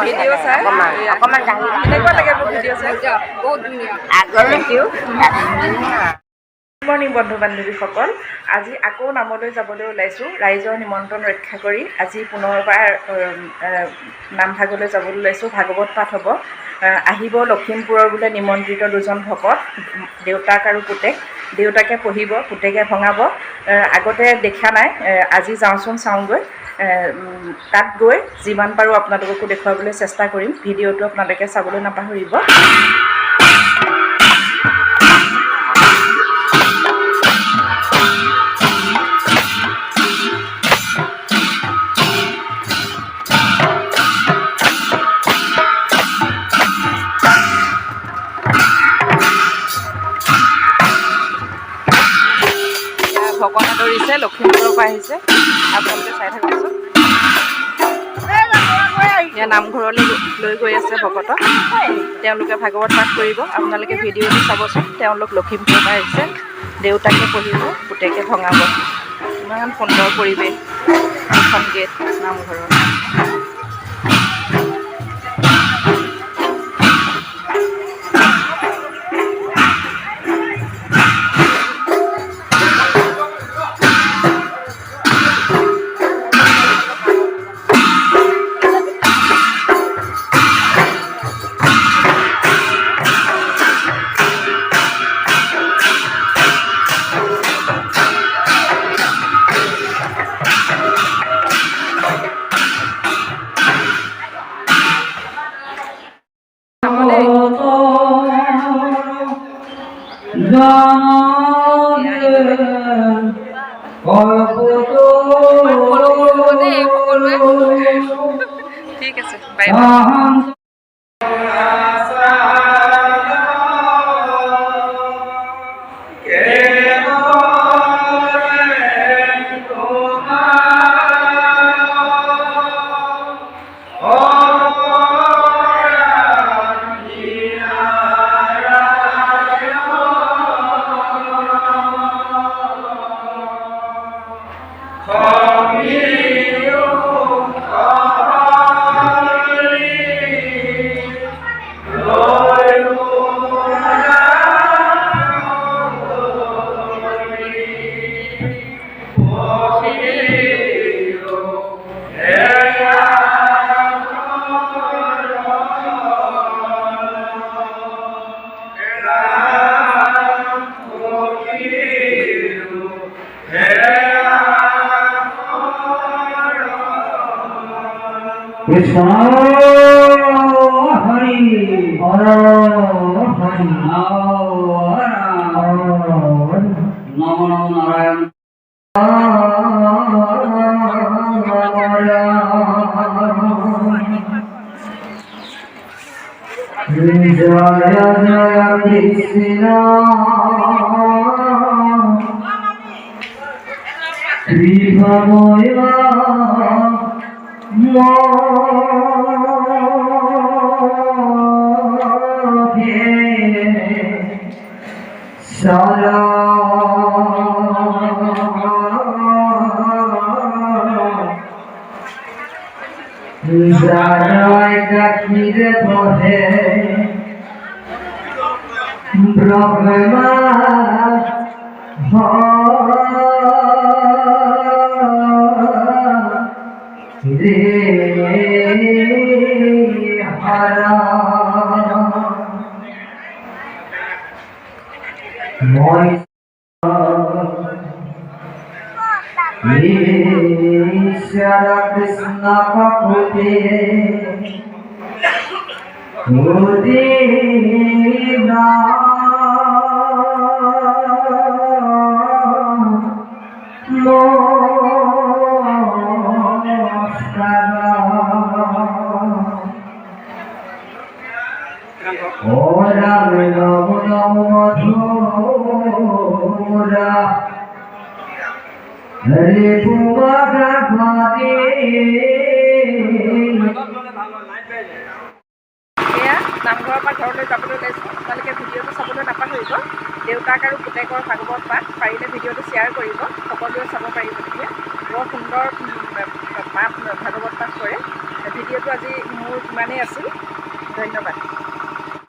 Video' চাই অকণমান দাঙি কেনেকুৱা লাগে মোৰ ভিডিঅ' চাই বহুত ধুনীয়া আগলৈ দিওঁ গুড মৰ্ণিং বন্ধু বান্ধৱীসকল আজি আকৌ নামলৈ যাবলৈ ওলাইছোঁ ৰাইজৰ নিমন্ত্ৰণ ৰক্ষা কৰি আজি পুনৰবাৰ নামভাগলৈ যাবলৈ ওলাইছোঁ ভাগৱত পাঠ হ'ব আহিব লখিমপুৰৰ বোলে নিমন্ত্ৰিত দুজন ভকত দেউতাক আৰু পুতেক দেউতাকে পঢ়িব পুতেকে ভঙাব আগতে দেখা নাই আজি যাওঁচোন চাওঁগৈ তাত গৈ যিমান পাৰোঁ আপোনালোককো দেখুৱাবলৈ চেষ্টা কৰিম ভিডিঅ'টো আপোনালোকে চাবলৈ নাপাহৰিব ভকত আদৰিছে লখিমপুৰৰ পৰা আহিছে আপোনালোকে চাই থাককচোন এয়া নামঘৰলৈ লৈ গৈ আছে ভকতক তেওঁলোকে ভাগৱত পাঠ কৰিব আপোনালোকে ভিডিঅ'টো চাবচোন তেওঁলোক লখিমপুৰৰ পৰা আহিছে দেউতাকে পঢ়িব পুতেকে ভঙাব ইমান সুন্দৰ পৰিৱেশ এখন গেট নামঘৰৰ ঠিক আছে bye bye Krishna Hari Hara Hari Namo Narayan Jaya Jaya Krishna Kripa Moya Sara Jaya Kire Pohe Brahma Hara Ishara Krishna Kapute Udina Ora Namo Madhura Hari Pumaka Bhati এয়া নামঘৰৰ পৰা ঘৰলৈ যাবলৈ ওলাইছোঁ আপোনালোকে ভিডিঅ'টো চাবলৈ নাপাহৰিব দেউতাক আৰু পুতেকৰ ভাগৱত পাঠ পাৰিলে ভিডিঅ'টো শ্বেয়াৰ কৰিব সকলোৱে চাব পাৰিব তেতিয়া বৰ সুন্দৰ পাঠ ভাগৱত পাঠ কৰে ভিডিঅ'টো আজি মোৰ ইমানেই আছিল ধন্যবাদ।